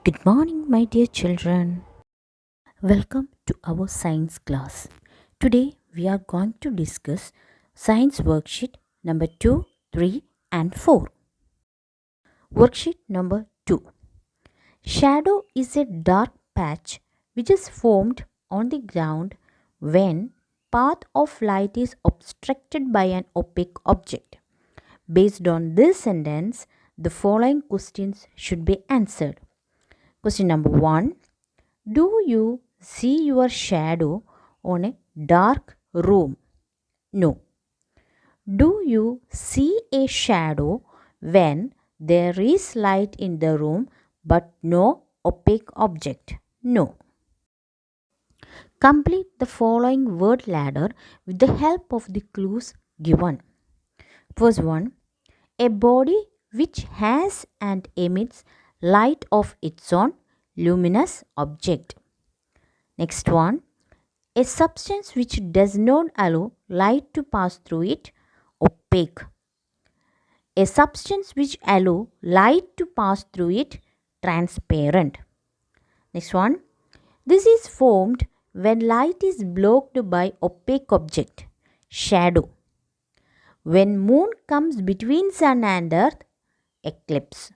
Good morning, my dear children. Welcome to our science class. Today we are going to discuss science worksheet number 2, 3, and 4. Worksheet number 2. Shadow is a dark patch which is formed on the ground when path of light is obstructed by an opaque object. Based on this sentence, the following questions should be answered. Question number 1. Do you see your shadow on a dark room? No. Do you see a shadow when there is light in the room but no opaque object? No. Complete the following word ladder with the help of the clues given. First one, a body which has and emits light of its own, luminous object. Next one, a substance which does not allow light to pass through it, opaque. A substance which allow light to pass through it, transparent. Next one, this is formed when light is blocked by opaque object, shadow. When moon comes between sun and earth, eclipse.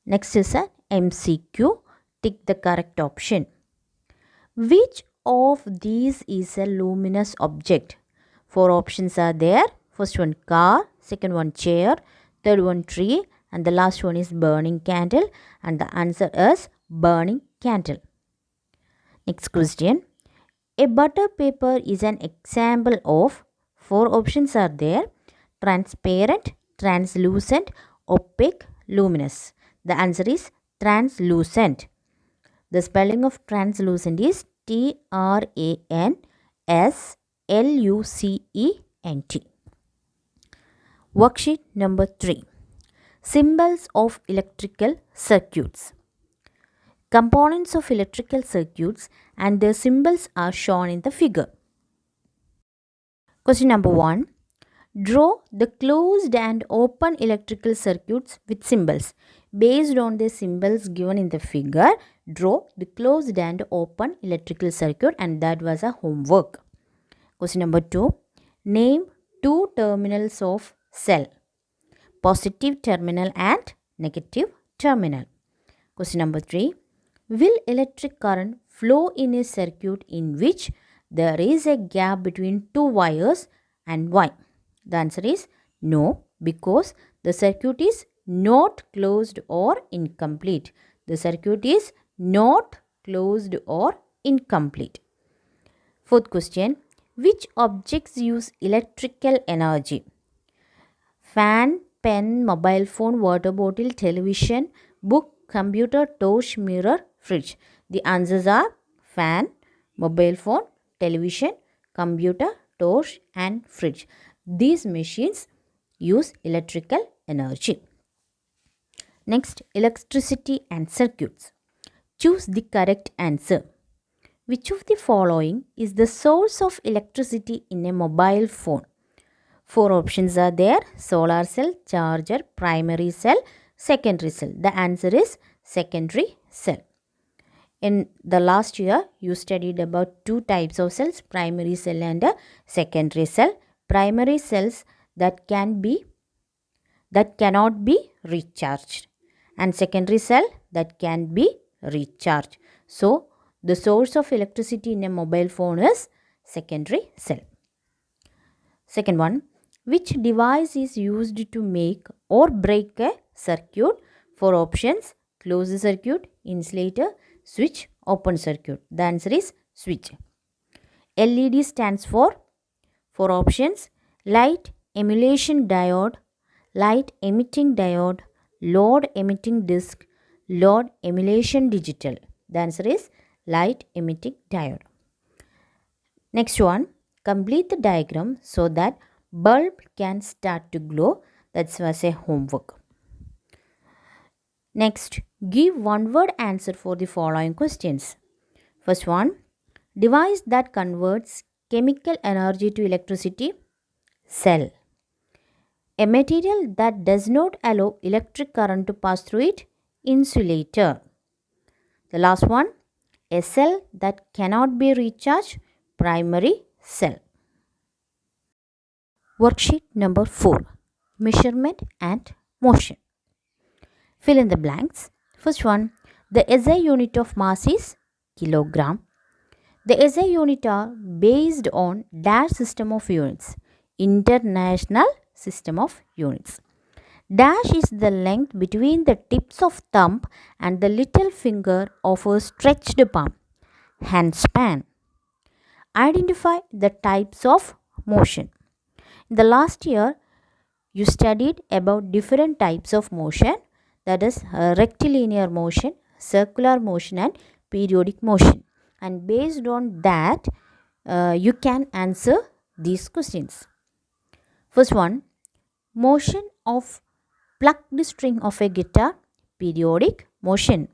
Next is an MCQ. Tick the correct option. Which of these is a luminous object? Four options are there. First one car, second one chair, third one tree, and the last one is burning candle, and the answer is burning candle. Next question. A butter paper is an example of, four options are there: transparent, translucent, opaque, luminous. The answer is translucent. The spelling of translucent is TRANSLUCENT. Worksheet number 3. Symbols of electrical circuits. Components of electrical circuits and their symbols are shown in the figure. Question number 1. Draw the closed and open electrical circuits with symbols. Based on the symbols given in the figure, draw the closed and open electrical circuit, and that was a homework. Question number 2. Name two terminals of cell. Positive terminal and negative terminal. Question number 3. Will electric current flow in a circuit in which there is a gap between two wires, and why? The answer is no, because the circuit is not closed or incomplete. The circuit is not closed or incomplete. Fourth question. Which objects use electrical energy? Fan, pen, mobile phone, water bottle, television, book, computer, torch, mirror, fridge. The answers are fan, mobile phone, television, computer, torch, and fridge. These machines use electrical energy. Next, electricity and circuits. Choose the correct answer. Which of the following is the source of electricity in a mobile phone? Four options are there: solar cell, charger, primary cell, secondary cell. The answer is secondary cell. In the last year, you studied about two types of cells, primary cell and a secondary cell. Primary cells that cannot be recharged, and secondary cell that can be recharged. So, the source of electricity in a mobile phone is secondary cell. Second one, which device is used to make or break a circuit? Four options: closed circuit, insulator, switch, open circuit. The answer is switch. LED stands for, four options: light emulation diode, light emitting diode, load emitting disk, load emulation digital. The answer is light emitting diode. Next one, complete the diagram so that bulb can start to glow. That was a homework. Next, give one word answer for the following questions. First one, device that converts chemical energy to electricity. Cell. A material that does not allow electric current to pass through it. Insulator. The last one, a cell that cannot be recharged, primary cell. Worksheet number 4, measurement and motion. Fill in the blanks. First one, the SI unit of mass is kilogram. The SI unit are based on dash system of units, international system of units. Dash is the length between the tips of thumb and the little finger of a stretched palm, hand span. Identify the types of motion. In the last year, you studied about different types of motion, that is rectilinear motion, circular motion and periodic motion. And based on that, you can answer these questions. First one, motion of plucked string of a guitar, periodic motion.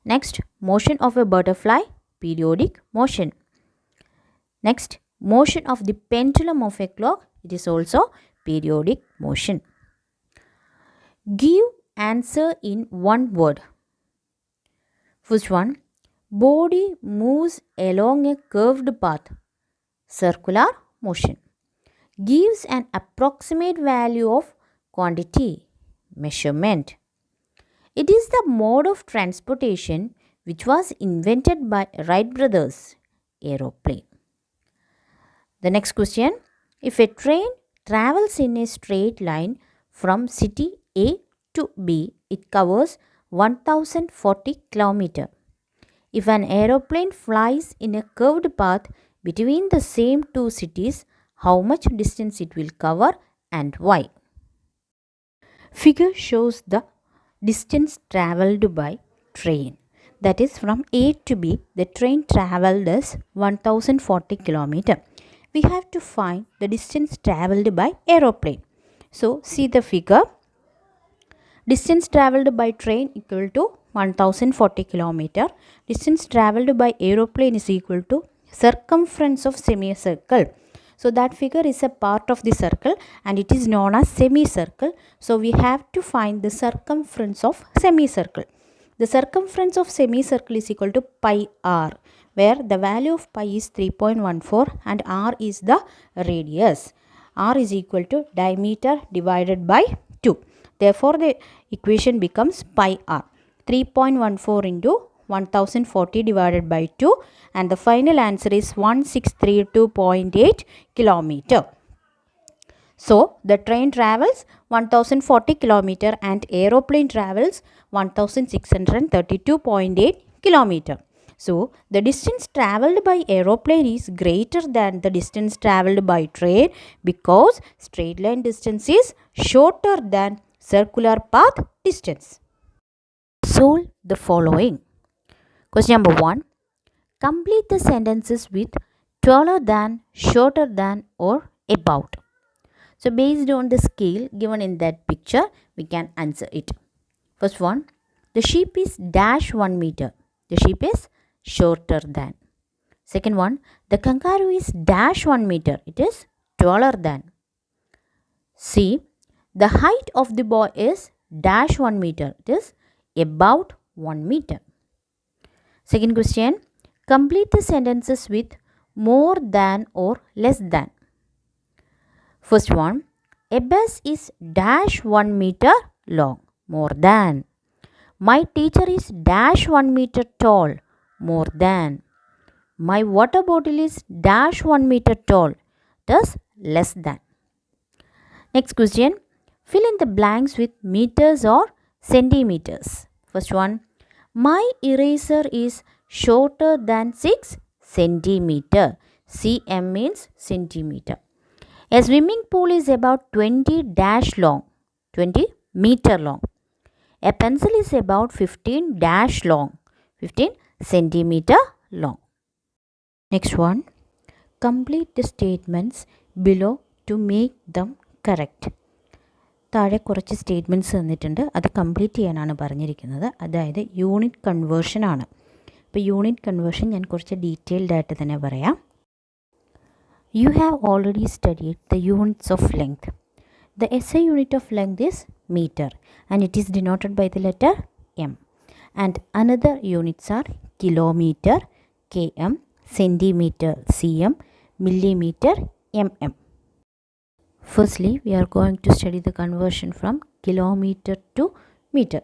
Next, motion of a butterfly, periodic motion. Next, motion of the pendulum of a clock, it is also periodic motion. Give answer in one word. First one, body moves along a curved path, circular motion. Gives an approximate value of quantity, measurement. It is the mode of transportation which was invented by Wright brothers, aeroplane. The next question, if a train travels in a straight line from city A to B, it covers 1040 km. If an aeroplane flies in a curved path between the same two cities, how much distance it will cover and why? Figure shows the distance travelled by train. That is, from A to B, the train travelled is 1040 km. We have to find the distance travelled by aeroplane. So, see the figure. Distance travelled by train equal to 1040 km. Distance travelled by aeroplane is equal to circumference of semicircle. So, that figure is a part of the circle and it is known as semicircle. So, we have to find the circumference of semicircle. The circumference of semicircle is equal to pi r, where the value of pi is 3.14 and r is the radius. R is equal to diameter divided by 2. Therefore, the equation becomes pi r. 3.14 into 1040 divided by 2 and the final answer is 1632.8 km. So, the train travels 1040 km and aeroplane travels 1632.8 km. So, the distance travelled by aeroplane is greater than the distance travelled by train because straight line distance is shorter than circular path distance. Solve the following. Question number 1. Complete the sentences with taller than, shorter than or about. So, based on the scale given in that picture, we can answer it. First one, the sheep is dash 1 meter. The sheep is shorter than. Second one, the kangaroo is dash 1 meter. It is taller than. C, the height of the boy is dash 1 meter. It is about 1 meter. Second question, complete the sentences with more than or less than. First one, a bus is dash 1 meter long, more than. My teacher is dash 1 meter tall, more than. My water bottle is dash 1 meter tall, thus less than. Next question, fill in the blanks with meters or centimeters. First one, my eraser is shorter than 6 centimeter. cm means centimeter. A swimming pool is about 20 dash long, 20 meter long. A pencil is about 15 dash long, 15 centimeter long. Next one, complete the statements below to make them correct. താഴെ കുറച്ച് statements തന്നിട്ടുണ്ട്, അത് complete ചെയ്യാനാണ് പറഞ്ഞിരിക്കുന്നത്. അതായത് unit conversion ആണ്. ഇപ്പോൾ unit conversion ഞാൻ കുറച്ച് ഡീറ്റെയിൽഡ് ആയിട്ട് തന്നെ പറയാം. You have already studied the units of length. The SI unit of length is meter and it is denoted by the letter m. And another units are kilometer, km, centimeter, cm, millimeter, mm. Firstly, we are going to study the conversion from kilometer to meter.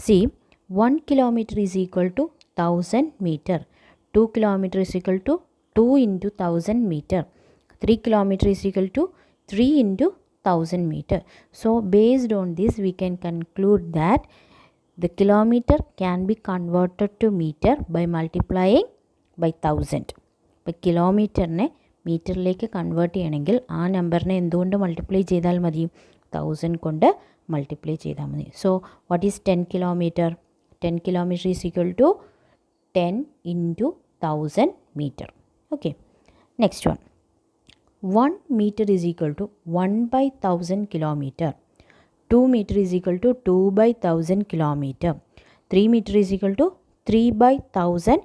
See, 1 kilometer is equal to 1000 meter. 2 kilometer is equal to 2 into 1000 meter. 3 kilometer is equal to 3 into 1000 meter. So, based on this, we can conclude that the kilometer can be converted to meter by multiplying by 1000. ഇപ്പോൾ കിലോമീറ്ററിനെ മീറ്ററിലേക്ക് convert ചെയ്യണമെങ്കിൽ ആ നമ്പറിനെ എന്തുകൊണ്ട് multiply ചെയ്താൽ മതി? 1000 കൊണ്ട് multiply ചെയ്താൽ മതി. So what is 10 kilometre? 10 kilometre is equal to 10 into 1000 metre. Okay, next one. 1 meter is equal to 1 by 1000 kilometer. 2 meter is equal to 2 by 1000 kilometer. 3 meter is equal to 3 by 1000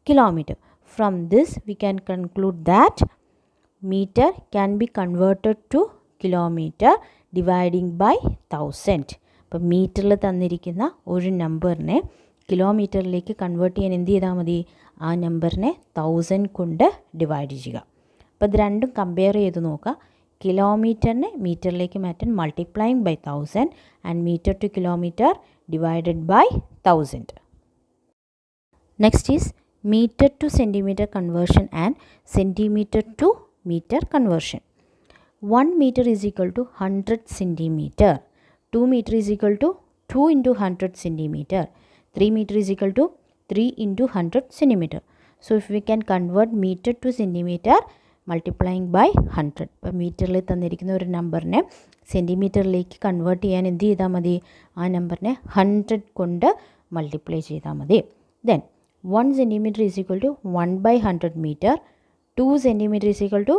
kilometer. From this we can conclude that meter can be converted to kilometer dividing by 1000. അപ്പോൾ മീറ്ററിൽ തന്നിരിക്കുന്ന ഒരു നമ്പറിനെ കിലോമീറ്ററിലേക്ക് convert ചെയ്യാൻ എന്ത് ചെയ്താൽ മതി? ആ നമ്പറിനെ 1000 കൊണ്ട് ഡിവൈഡ് ചെയ്യുക. അപ്പോൾ ഇത് രണ്ടും കമ്പയർ ചെയ്ത് നോക്കുക. കിലോമീറ്ററിനെ മീറ്ററിലേക്ക് മാറ്റാൻ multiplying by 1000 and metre to kilometre divided by 1000. Next is meter to centimeter conversion and centimeter to meter conversion. 1 meter is equal to 100 centimeter. 2 meter is equal to 2 into 100 centimeter. 3 meter is equal to 3 into 100 centimeter. So if we can convert meter to centimeter multiplying by 100. ഇപ്പോൾ മീറ്ററിൽ തന്നിരിക്കുന്ന ഒരു നമ്പറിനെ സെൻറ്റിമീറ്ററിലേക്ക് convert ചെയ്യാൻ എന്ത് ചെയ്താൽ മതി? ആ നമ്പറിനെ 100 കൊണ്ട് മൾട്ടിപ്ലൈ ചെയ്താൽ മതി. Then 1 centimeter is equal to 1 by 100 meter, 2 centimeter is equal to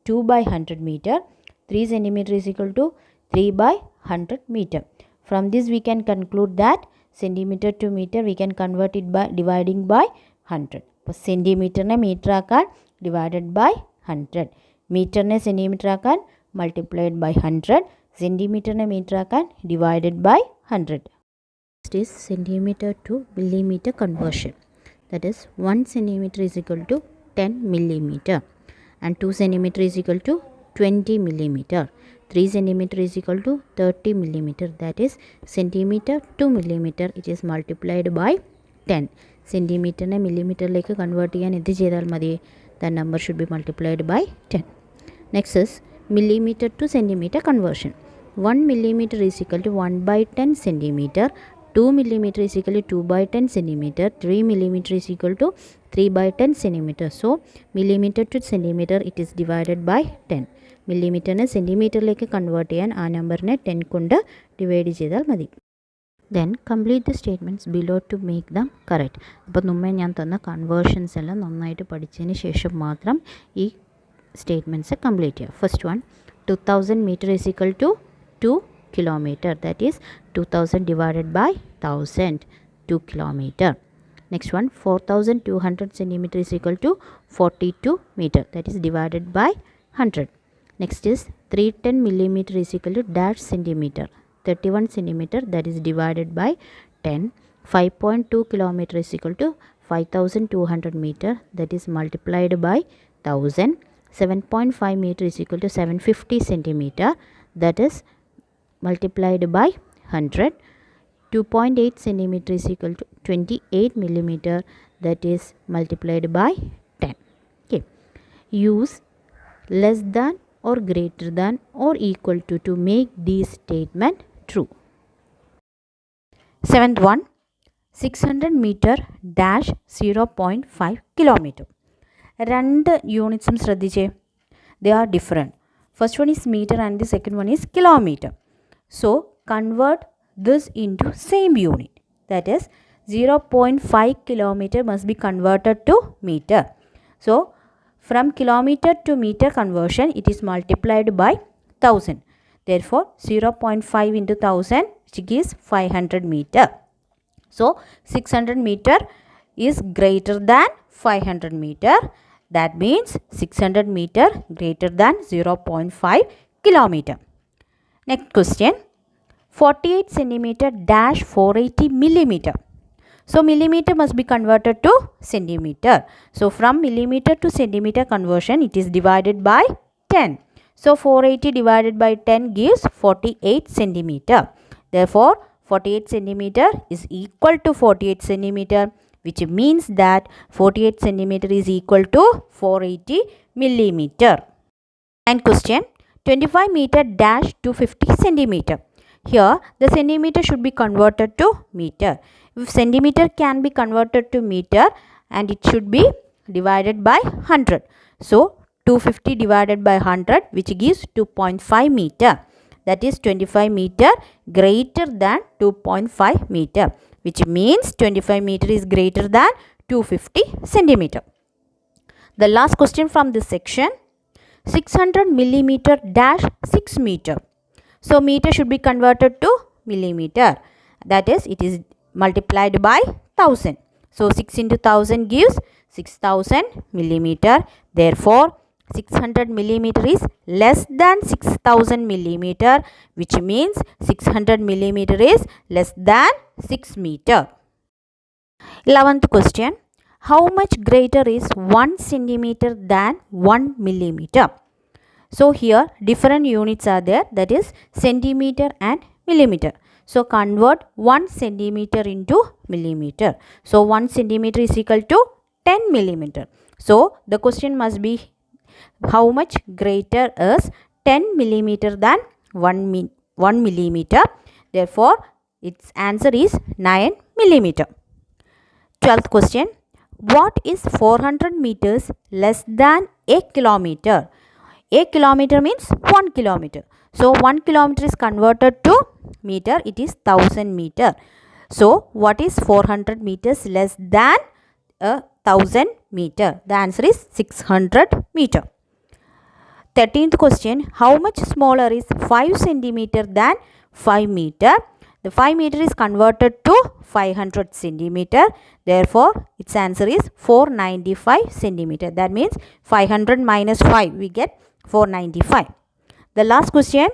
2 by 100 meter, 3 centimeter is equal to 3 by 100 meter. From this we can conclude that centimeter to meter we can convert it by dividing by 100. അപ്പോൾ സെൻറ്റിമീറ്ററിനെ metre ആക്കാൻ divided by 100, മീറ്ററിനെ centimetre ആക്കാൻ multiplied by 100, സെൻറ്റിമീറ്ററിനെ metre ആക്കാൻ divided by 100. Next is centimeter to millimeter conversion. That is 1 centimeter is equal to 10 millimeter and 2 centimeter is equal to 20 millimeter. 3 centimeter is equal to 30 millimeter. That is centimeter to millimeter, it is multiplied by 10. Centimeter ne millimeter like convert ചെയ്യാൻ എന്ത് ചെയ്താൽ മതി? The number should be multiplied by 10. Next is millimeter to centimeter conversion. 1 millimeter is equal to 1 by 10 centimeter. 2 millimeter is equal to 2 by 10 centimeter. 3 millimeter is equal to 3 by 10 centimeter. So millimeter to centimeter it is divided by 10. മില്ലിമീറ്ററിനെ സെൻറ്റിമീറ്ററിലേക്ക് convert ചെയ്യാൻ ആ നമ്പറിനെ 10 കൊണ്ട് divide ചെയ്താൽ മതി. Then complete the statements below to make them correct. അപ്പോൾ മുമ്പേ ഞാൻ തന്ന കൺവേർഷൻസ് എല്ലാം നന്നായിട്ട് പഠിച്ചതിന് ശേഷം മാത്രം ഈ സ്റ്റേറ്റ്മെൻറ്റ്സ് കംപ്ലീറ്റ് ചെയ്യുക. First one, 2000 meter is equal to 2 kilometer. That is 2000 divided by 1000, 2 kilometer. Next one, 4200 centimeter is equal to 42 meter. That is divided by 100. Next is 310 millimeter is equal to dash centimeter. 31 centimeter, that is divided by 10. 5.2 kilometer is equal to 5200 meter. That is multiplied by 1000. 7.5 meter is equal to 750 centimeter. That is multiplied by 100. 2.8 centimeter is equal to 28 millimeter. That is multiplied by 10. Okay. Use less than or greater than or equal to make this statement true. Seventh one, 600 meter dash 0.5 kilometer. രണ്ട് യൂണിറ്റ്സും ശ്രദ്ധിച്ചേ, they are different. First one is meter and the second one is kilometer. So convert this into same unit. That is 0.5 kilometer must be converted to meter. So from kilometer to meter conversion it is multiplied by 1000. Therefore 0.5 into 1000 which gives 500 meter. So 600 meter is greater than 500 meter. That means 600 meter greater than 0.5 kilometer. Next question, 48 centimeter dash 480 millimeter. So millimeter must be converted to centimeter. So from millimeter to centimeter conversion, it is divided by 10. So 480 divided by 10 gives 48 centimeter. Therefore 48 centimeter is equal to 48 centimeter, which means that 48 centimeter is equal to 480 millimeter. And question, 25 meter dash to 50 centimeter. Here the centimeter should be converted to meter. If centimeter can be converted to meter, and it should be divided by 100. So 250 divided by 100, which gives 2.5 meter. That is 25 meter greater than 2.5 meter, which means 25 meter is greater than 250 centimeter. The last question from this section, 600 millimeter dash 6 meter. So meter should be converted to millimeter. That is, it is multiplied by 1000. So 6 into 1000 gives 6000 millimeter. Therefore 600 millimeter is less than 6000 millimeter, which means 600 millimeter is less than 6 meter. 11th question, how much greater is 1 centimeter than 1 millimeter? So here different units are there, that is centimeter and millimeter. So convert 1 centimeter into millimeter. So 1 centimeter is equal to 10 millimeter. So the question must be, how much greater is 10 millimeter than 1 millimeter? Therefore its answer is 9 millimeter. 12th question, what is 400 meters less than a kilometer? A kilometer means 1 kilometer. So 1 kilometer is converted to meter, it is 1000 meter. So what is 400 meters less than 1000 meter? The answer is 600 meter. 13th question, how much smaller is 5 centimeter than 5 meter? The 5 meter is converted to 500 centimeter. Therefore its answer is 495 centimeter. That means 500 minus 5, we get 495. The last question,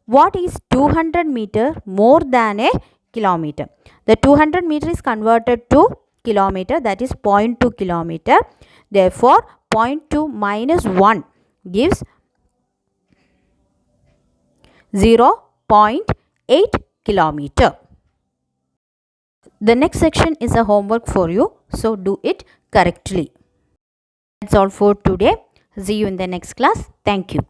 what is 200 meter more than a kilometer? The 200 meter is converted to kilometer, that is 0.2 kilometer. Therefore 0.2 minus 1 gives 0.8 kilometer. The next section is a homework for you, so do it correctly. That's all for today. See you in the next class. Thank you.